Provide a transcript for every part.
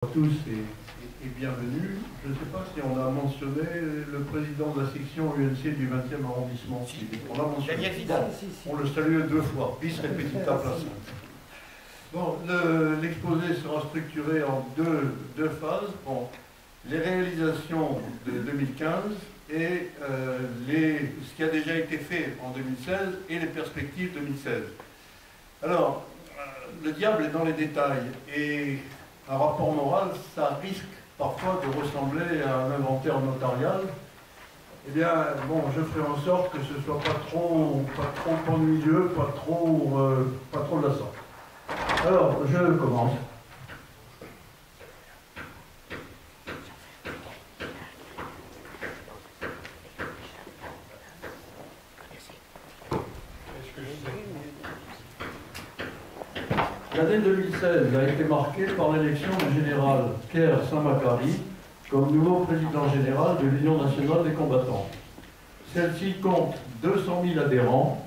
Tous et bienvenue. Je ne sais pas si on a mentionné le président de la section UNC du 20e arrondissement. On l'a mentionné. On le salue deux fois, bis repetita placent. Bon, l'exposé sera structuré en deux phases. Bon, les réalisations de 2015 et ce qui a déjà été fait en 2016 et les perspectives 2016. Alors, le diable est dans les détails et un rapport moral, ça risque parfois de ressembler à un inventaire notarial. Eh bien, bon, je ferai en sorte que ce ne soit pas trop ennuyeux, pas trop lassant. Alors, je commence. L'année 2016 a été marquée par l'élection du général Pierre Saint-Macary comme nouveau président général de l'Union nationale des combattants. Celle-ci compte 200 000 adhérents,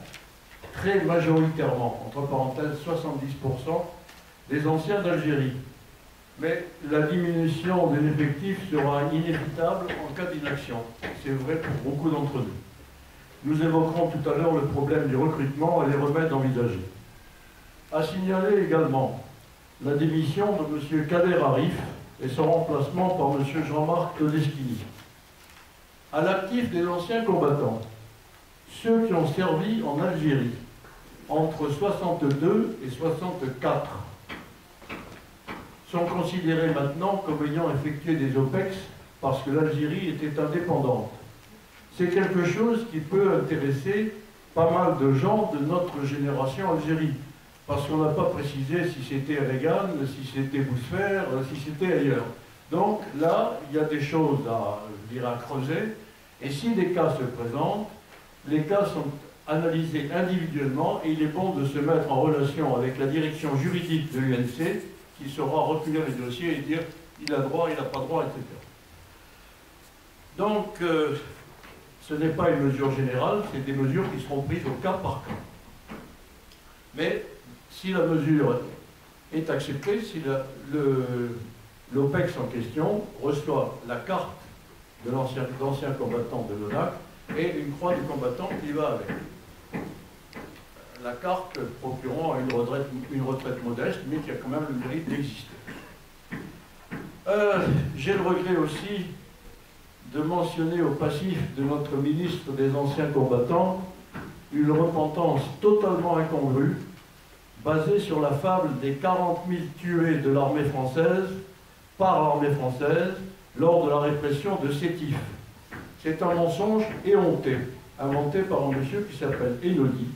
très majoritairement, entre parenthèses 70%, des anciens d'Algérie. Mais la diminution de l'effectif sera inévitable en cas d'inaction. C'est vrai pour beaucoup d'entre nous. Nous évoquerons tout à l'heure le problème du recrutement et les remèdes envisagés. A signaler également la démission de M. Kader Arif et son remplacement par M. Jean-Marc Todeschini. À l'actif des anciens combattants, ceux qui ont servi en Algérie entre 62 et 64 sont considérés maintenant comme ayant effectué des OPEX parce que l'Algérie était indépendante. C'est quelque chose qui peut intéresser pas mal de gens de notre génération Algérie. Parce qu'on n'a pas précisé si c'était Reagan, si c'était Bousfer, si c'était ailleurs. Donc là, il y a des choses à creuser. Et si des cas se présentent, les cas sont analysés individuellement et il est bon de se mettre en relation avec la direction juridique de l'UNC qui saura recueillir les dossiers et dire il a droit, il n'a pas droit, etc. Donc, ce n'est pas une mesure générale, c'est des mesures qui seront prises au cas par cas. Mais si la mesure est acceptée, si l'OPEX en question reçoit la carte de l'ancien combattant de l'ONAC et une croix du combattant qui va avec. La carte procurant une retraite modeste, mais qui a quand même le mérite d'exister. J'ai le regret aussi de mentionner au passif de notre ministre des Anciens Combattants une repentance totalement incongrue, basée sur la fable des 40 000 tués de l'armée française par l'armée française lors de la répression de Sétif. C'est un mensonge éhonté, inventé par un monsieur qui s'appelle Enodi.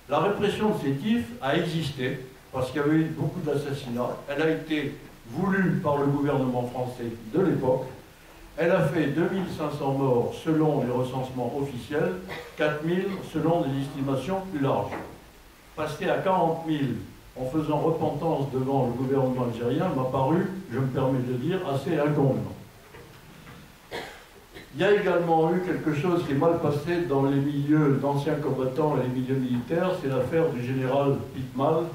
La répression de Sétif a existé, parce qu'il y avait eu beaucoup d'assassinats. Elle a été voulue par le gouvernement français de l'époque. Elle a fait 2500 morts selon les recensements officiels, 4000 selon des estimations plus larges. Passer à 40 000 en faisant repentance devant le gouvernement algérien m'a paru, je me permets de dire, assez inconvenant. Il y a également eu quelque chose qui est mal passé dans les milieux d'anciens combattants et les milieux militaires, c'est l'affaire du général Pitmal,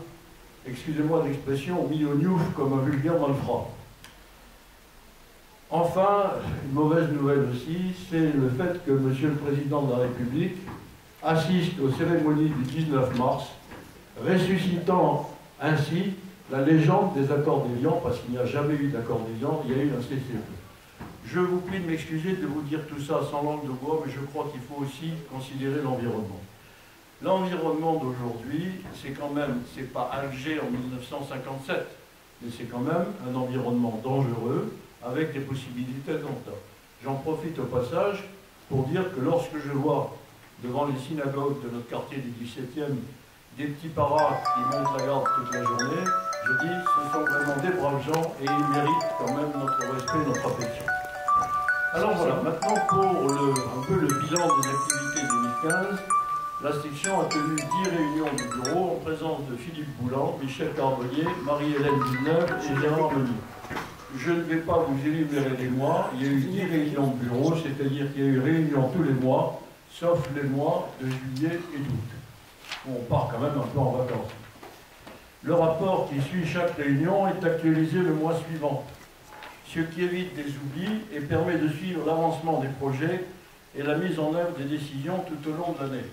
excusez-moi l'expression, mis au gnouf comme un vulgaire malfrat. Enfin, une mauvaise nouvelle aussi, c'est le fait que M. le Président de la République assiste aux cérémonies du 19 mars, ressuscitant ainsi la légende des accords d'Évian, parce qu'il n'y a jamais eu d'accord d'Évian, il y a eu un cessez-le-feu. Je vous prie de m'excuser de vous dire tout ça sans langue de bois, mais je crois qu'il faut aussi considérer l'environnement. L'environnement d'aujourd'hui, c'est quand même, c'est pas Alger en 1957, mais c'est quand même un environnement dangereux, avec des possibilités d'attentats. J'en profite au passage pour dire que lorsque je vois devant les synagogues de notre quartier du 17e des petits paras qui montent la garde toute la journée, je dis ce sont vraiment des braves gens et ils méritent quand même notre respect, notre affection. Alors voilà, maintenant pour un peu le bilan des activités 2015, la section a tenu 10 réunions du bureau en présence de Philippe Boulan, Michel Carbonnier, Marie-Hélène Villeneuve et Gérard Meunier. Je ne vais pas vous énumérer les mois, il y a eu 10 réunions de bureau, c'est-à-dire qu'il y a eu réunion tous les mois, sauf les mois de juillet et d'août. On part quand même un peu en vacances. Le rapport qui suit chaque réunion est actualisé le mois suivant. ce qui évite des oublis et permet de suivre l'avancement des projets et la mise en œuvre des décisions tout au long de l'année.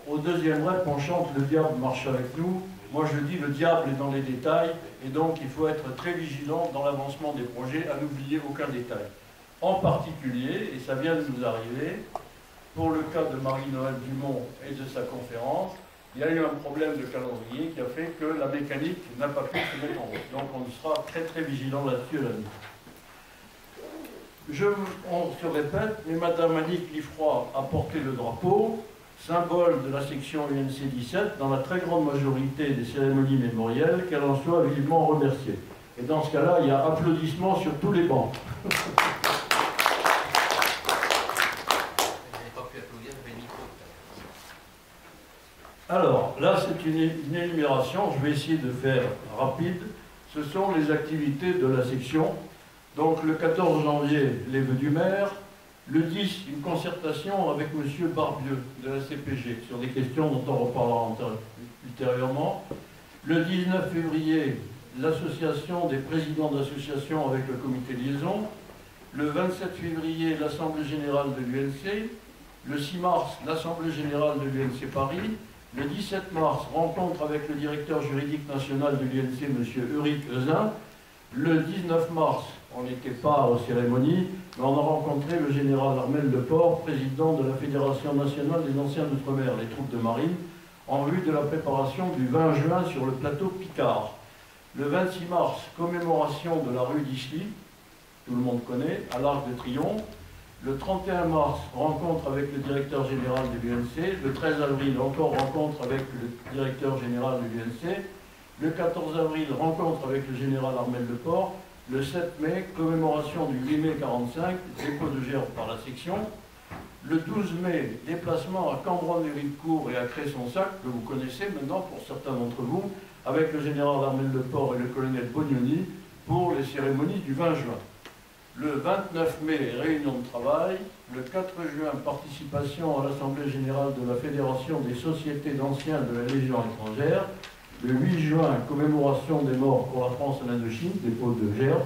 Au deuxième rep, on chante « Le diable marche avec nous ». Moi je dis « Le diable est dans les détails » et donc il faut être très vigilant dans l'avancement des projets, à n'oublier aucun détail. En particulier, et ça vient de nous arriver, pour le cas de Marie-Noëlle Dumont et de sa conférence, il y a eu un problème de calendrier qui a fait que la mécanique n'a pas pu se mettre en route. Donc on sera très très vigilant là-dessus à l'avenir. On se répète, mais Madame Annick Liffroy a porté le drapeau, symbole de la section UNC 17, dans la très grande majorité des cérémonies mémorielles, qu'elle en soit vivement remerciée. Et dans ce cas-là, il y a applaudissements sur tous les bancs. Alors, là, c'est une énumération, je vais essayer de faire rapide. Ce sont les activités de la section. Donc, le 14 janvier, les vœux du maire. Le 10, une concertation avec M. Barbieux de la CPG sur des questions dont on reparlera ultérieurement. Le 19 février, l'association des présidents d'associations avec le comité de liaison. Le 27 février, l'Assemblée générale de l'UNC. Le 6 mars, l'Assemblée générale de l'UNC Paris. Le 17 mars, rencontre avec le directeur juridique national de l'UNC, M. Ulrich Euzin. Le 19 mars, on n'était pas aux cérémonies, mais on a rencontré le général Armel Leport, président de la Fédération nationale des anciens d'outre-mer, les troupes de marine, en vue de la préparation du 20 juin sur le plateau Picard. Le 26 mars, commémoration de la rue d'Ischly, tout le monde connaît, à l'Arc de Triomphe. Le 31 mars, rencontre avec le directeur général de l'UNC. Le 13 avril, encore rencontre avec le directeur général de l'UNC. Le 14 avril, rencontre avec le général Armel Leport. Le 7 mai, commémoration du 8 mai 45, dépôt de gerbe par la section. Le 12 mai, déplacement à Cambron-les-Rivecourt et à Cresson-Sac, que vous connaissez maintenant pour certains d'entre vous, avec le général Armel Leport et le colonel Bognoni pour les cérémonies du 20 juin. Le 29 mai, réunion de travail. Le 4 juin, participation à l'Assemblée générale de la Fédération des sociétés d'anciens de la Légion étrangère. Le 8 juin, commémoration des morts pour la France en Indochine, dépôt de gerbe.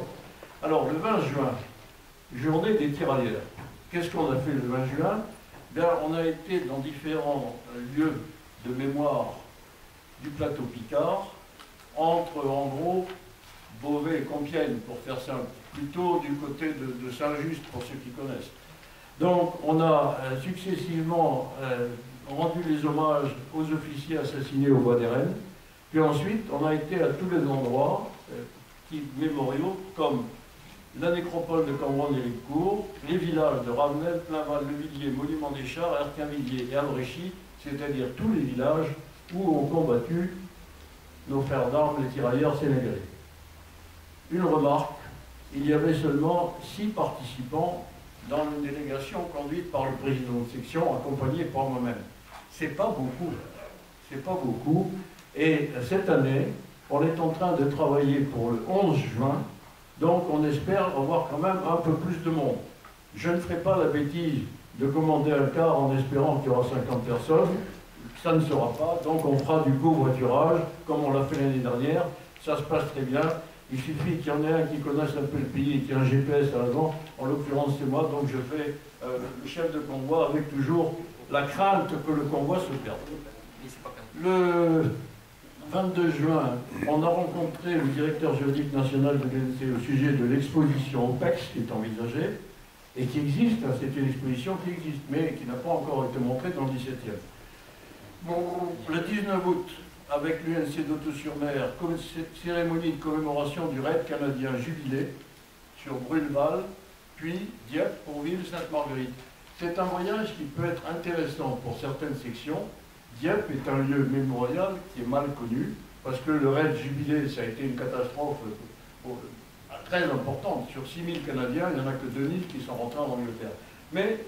Alors, le 20 juin, journée des tirailleurs. Qu'est-ce qu'on a fait le 20 juin? Bien, on a été dans différents lieux de mémoire du plateau Picard, entre, en gros, Beauvais et Compiègne, pour faire simple, plutôt du côté de Saint-Just, pour ceux qui connaissent. Donc, on a successivement rendu les hommages aux officiers assassinés au Bois des Rennes, puis ensuite, on a été à tous les endroits mémoriaux, comme la nécropole de Cambron-les-Rivecourt, les villages de Ravenel, Plainval, Le Villiers, Monument des Chars, Erquinvilliers et Albréchy, c'est-à-dire tous les villages où ont combattu nos frères d'armes, les tirailleurs sénégalais. Une remarque, il y avait seulement 6 participants dans une délégation conduite par le président de section, accompagné par moi-même. C'est pas beaucoup. C'est pas beaucoup. Et cette année, on est en train de travailler pour le 11 juin, donc on espère avoir quand même un peu plus de monde. Je ne ferai pas la bêtise de commander un car en espérant qu'il y aura 50 personnes. Ça ne sera pas, donc on fera du covoiturage, comme on l'a fait l'année dernière. Ça se passe très bien. Il suffit qu'il y en ait un qui connaisse un peu le pays et qui ait un GPS à l'avant. En l'occurrence, c'est moi, donc je fais le chef de convoi avec toujours la crainte que le convoi se perde. Le 22 juin, on a rencontré le directeur juridique national de l'UNC au sujet de l'exposition OPEX qui est envisagée et qui existe. C'est une exposition qui existe, mais qui n'a pas encore été montrée dans le 17e. Bon, le 19 août, avec l'UNC d'Auto-sur-Mer, cérémonie de commémoration du raid canadien Jubilé sur Bruneval, puis Dieppe, Pourville, Sainte-Marguerite. C'est un voyage qui peut être intéressant pour certaines sections. Dieppe est un lieu mémorial qui est mal connu, parce que le raid Jubilé, ça a été une catastrophe très importante. Sur 6000 Canadiens, il n'y en a que 2000 qui sont rentrés en Angleterre. Mais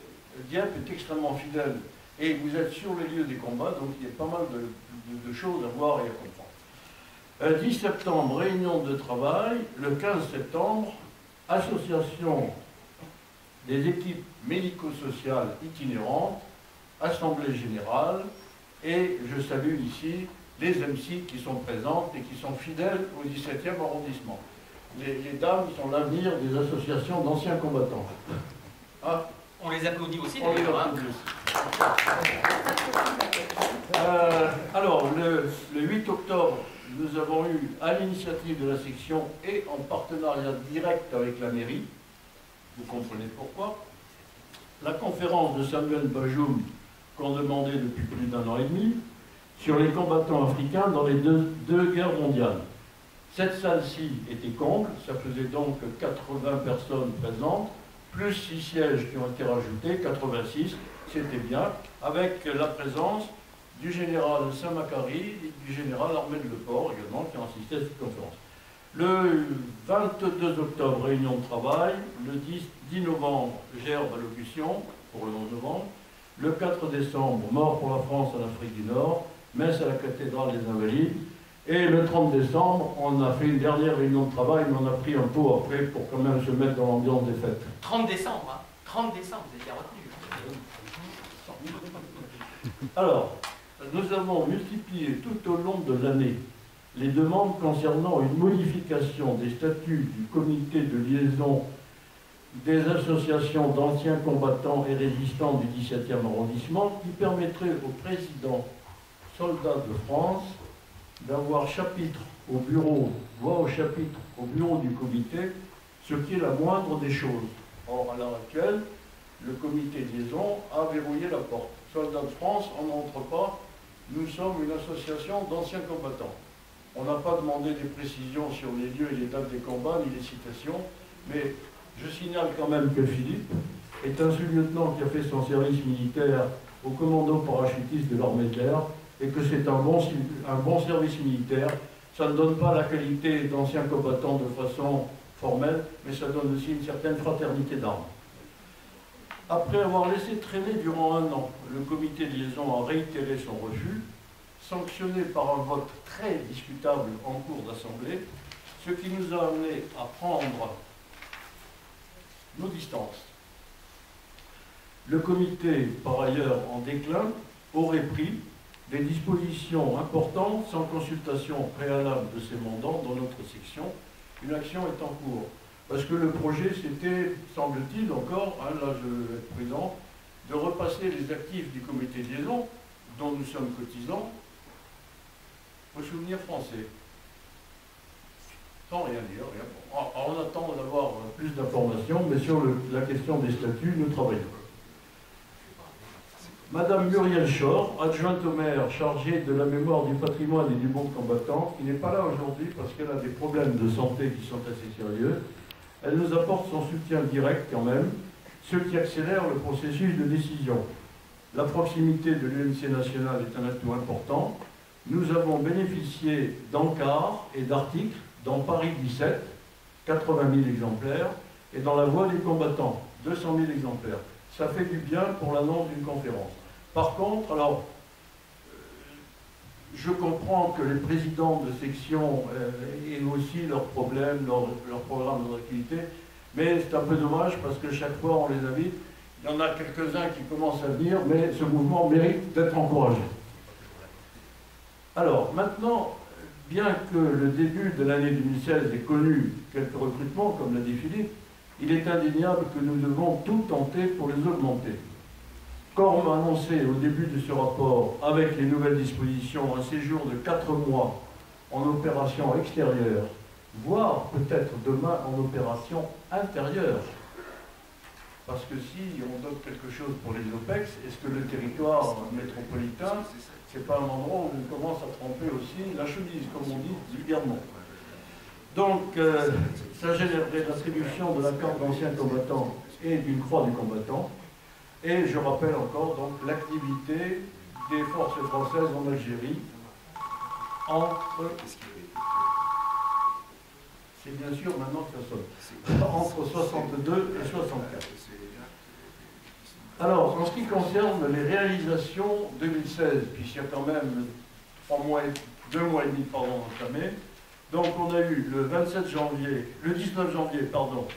Dieppe est extrêmement fidèle. Et vous êtes sur les lieux des combats, donc il y a pas mal de choses à voir et à comprendre. 10 septembre, réunion de travail. Le 15 septembre, association des équipes médico-sociales itinérantes, assemblée générale, et je salue ici les MC qui sont présentes et qui sont fidèles au 17e arrondissement. les dames sont l'avenir des associations d'anciens combattants. Ah, on les applaudit aussi, on les d'ailleurs. applaudit aussi. Alors, le 8 octobre, nous avons eu, à l'initiative de la section et en partenariat direct avec la mairie, vous comprenez pourquoi, la conférence de Samuel Bajoum, qu'on demandait depuis plus d'1 an et demi, sur les combattants africains dans les deux guerres mondiales. Cette salle-ci était comble, ça faisait donc 80 personnes présentes, plus 6 sièges qui ont été rajoutés, 86, c'était bien, avec la présence du général Saint-Macary et du général Armel Leport également, qui ont assisté à cette conférence. Le 22 octobre, réunion de travail, le 10 novembre, gerbe allocution, pour le 11 novembre, le 4 décembre, mort pour la France en Afrique du Nord, messe à la cathédrale des Invalides, et le 30 décembre, on a fait une dernière réunion de travail, mais on a pris un pot après pour quand même se mettre dans l'ambiance des fêtes. 30 décembre, hein. 30 décembre, vous étiez retenu. Alors, nous avons multiplié tout au long de l'année les demandes concernant une modification des statuts du comité de liaison des associations d'anciens combattants et résistants du 17e arrondissement qui permettrait au président soldat de France d'avoir chapitre au bureau, voire au chapitre au bureau du comité, ce qui est la moindre des choses. Or, à l'heure actuelle, le comité de liaison a verrouillé la porte. Soldats de France, on n'entre pas, nous sommes une association d'anciens combattants. On n'a pas demandé des précisions sur les lieux et les dates des combats, ni les citations, mais je signale quand même que Philippe est un sous-lieutenant qui a fait son service militaire au commando parachutiste de l'armée de l'air, et que c'est un bon service militaire. Ça ne donne pas la qualité d'ancien combattant de façon formelle, mais ça donne aussi une certaine fraternité d'armes. Après avoir laissé traîner durant 1 an, le comité de liaison a réitéré son refus, sanctionné par un vote très discutable en cours d'assemblée, ce qui nous a amené à prendre nos distances. Le comité, par ailleurs en déclin, aurait pris des dispositions importantes sans consultation préalable de ses mandants dans notre section. Une action est en cours. Parce que le projet, c'était, semble-t-il encore, hein, là je vais être prudent, de repasser les actifs du comité de liaison, dont nous sommes cotisants, au souvenir français. Sans rien dire. Rien. On attend d'avoir plus d'informations, mais sur la question des statuts, nous travaillons. Madame Muriel Chor, adjointe au maire chargée de la mémoire du patrimoine et du monde combattant, qui n'est pas là aujourd'hui parce qu'elle a des problèmes de santé qui sont assez sérieux, elle nous apporte son soutien direct quand même, ce qui accélère le processus de décision. La proximité de l'UNC national est un atout important. Nous avons bénéficié d'encarts et d'articles dans Paris 17, 80 000 exemplaires, et dans La Voix des combattants, 200 000 exemplaires. Ça fait du bien pour l'annonce d'une conférence. Par contre, alors, je comprends que les présidents de section aient aussi leurs problèmes, leurs programmes d'activité, mais c'est un peu dommage parce que chaque fois on les invite. Il y en a quelques-uns qui commencent à venir, mais ce mouvement mérite d'être encouragé. Alors, maintenant, bien que le début de l'année 2016 ait connu quelques recrutements, comme l'a dit Philippe, il est indéniable que nous devons tout tenter pour les augmenter. Comme annoncé au début de ce rapport, avec les nouvelles dispositions, un séjour de 4 mois en opération extérieure, voire peut-être demain en opération intérieure. Parce que si on donne quelque chose pour les OPEX, est-ce que le territoire métropolitain, c'est pas un endroit où on commence à tremper aussi la chemise, comme on dit vulgairement. Donc, ça générerait l'attribution de la carte d'ancien combattant et d'une croix du combattant. Et je rappelle encore donc l'activité des forces françaises en Algérie entre... C'est bien sûr maintenant que ça sonne. Entre 62 et 64. Alors, en ce qui concerne les réalisations 2016, puisqu'il y a quand même 2 mois et demi, entamés, donc on a eu le 19 janvier,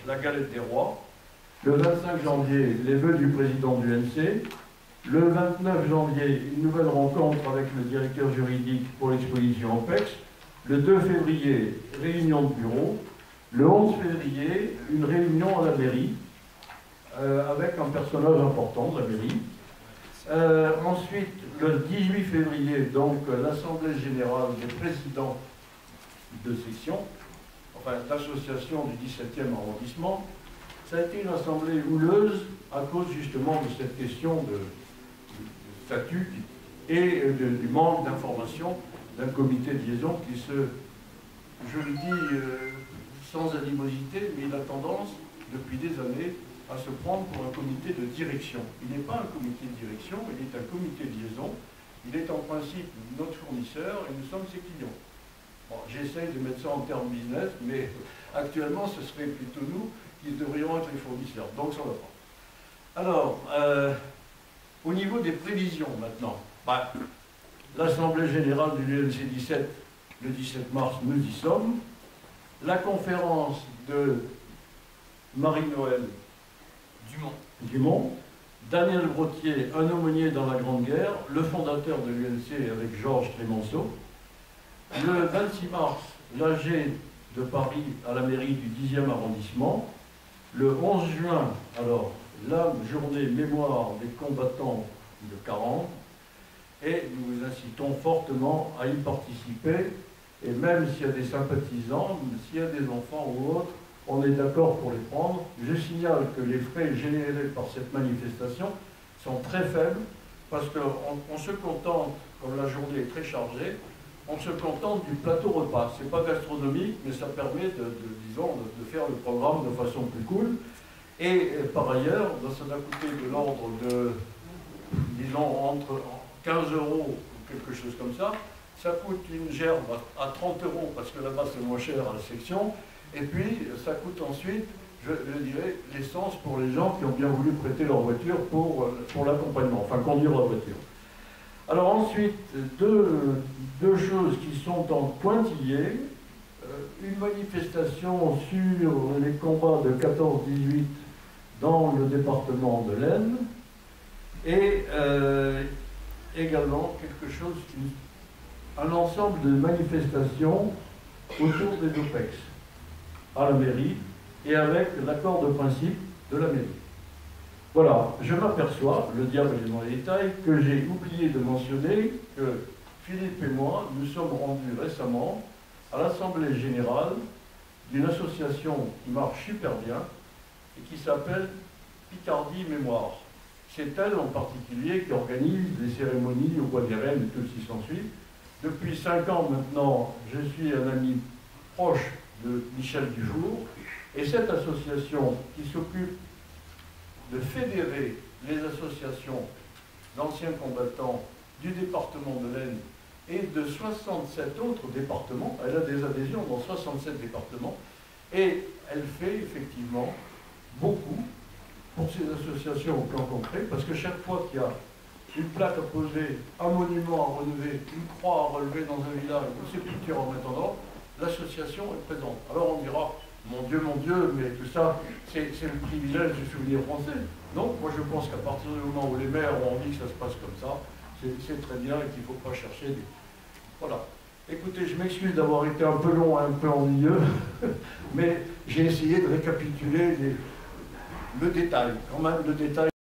la galette des rois, le 25 janvier, les vœux du président du NC, le 29 janvier, une nouvelle rencontre avec le directeur juridique pour l'exposition OPEX, le 2 février, réunion de bureau, Le 11 février, une réunion à la mairie, avec un personnage important de la mairie. Ensuite, le 18 février, donc l'Assemblée générale des présidents de section, enfin l'association du 17e arrondissement. Ça a été une assemblée houleuse à cause justement de cette question de statut et du manque d'information d'un comité de liaison qui je le dis sans animosité, mais il a tendance depuis des années à se prendre pour un comité de direction. Il n'est pas un comité de direction, il est un comité de liaison. Il est en principe notre fournisseur et nous sommes ses clients. Bon, j'essaye de mettre ça en termes business, mais actuellement ce serait plutôt nous qui devrions être les fournisseurs. Donc ça ne va pas. Alors, au niveau des prévisions maintenant, l'Assemblée générale de l'UNC 17, le 17 mars, nous y sommes. La conférence de Marie-Noël Dumont, Daniel Brottier, un aumônier dans la Grande Guerre, le fondateur de l'UNC avec Georges Clémenceau. Le 26 mars, l'AG de Paris à la mairie du 10e arrondissement. Le 11 juin, alors, la journée mémoire des combattants de 40. Et nous vous incitons fortement à y participer. Et même s'il y a des sympathisants, s'il y a des enfants ou autres, on est d'accord pour les prendre. Je signale que les frais générés par cette manifestation sont très faibles parce qu'on se contente, comme la journée est très chargée, on se contente du plateau repas. Ce n'est pas gastronomique, mais ça permet de faire le programme de façon plus cool. Et par ailleurs, ça doit coûter de l'ordre de, disons, entre 15 € ou quelque chose comme ça. Ça coûte une gerbe à 30 € parce que là-bas c'est moins cher à la section. Et puis ça coûte ensuite, je dirais, l'essence pour les gens qui ont bien voulu prêter leur voiture pour l'accompagnement, enfin conduire leur voiture. Alors ensuite, deux choses qui sont en pointillés. Une manifestation sur les combats de 14-18 dans le département de l'Aisne. Et également quelque chose, un ensemble de manifestations autour des OPEX à la mairie et avec l'accord de principe de la mairie. Voilà, je m'aperçois, le diable est dans les détails, que j'ai oublié de mentionner que Philippe et moi nous sommes rendus récemment à l'Assemblée générale d'une association qui marche super bien et qui s'appelle Picardie Mémoire. C'est elle en particulier qui organise les cérémonies au Bois des Reines et tout ce qui s'ensuit. Depuis 5 ans maintenant, je suis un ami proche de Michel Dufour, et cette association qui s'occupe de fédérer les associations d'anciens combattants du département de l'Aisne et de 67 autres départements, elle a des adhésions dans 67 départements, et elle fait effectivement beaucoup pour ces associations au plan concret, parce que chaque fois qu'il y a une plaque à poser, un monument à relever, une croix à relever dans un village, une sépulture à mettre en ordre, l'association est présente. Alors on dira, mon Dieu, mais tout ça, c'est le privilège du souvenir français. Non, moi je pense qu'à partir du moment où les maires ont envie que ça se passe comme ça, c'est très bien et qu'il ne faut pas chercher des... Voilà. Écoutez, je m'excuse d'avoir été un peu long, un peu ennuyeux, mais j'ai essayé de récapituler le détail, quand même le détail.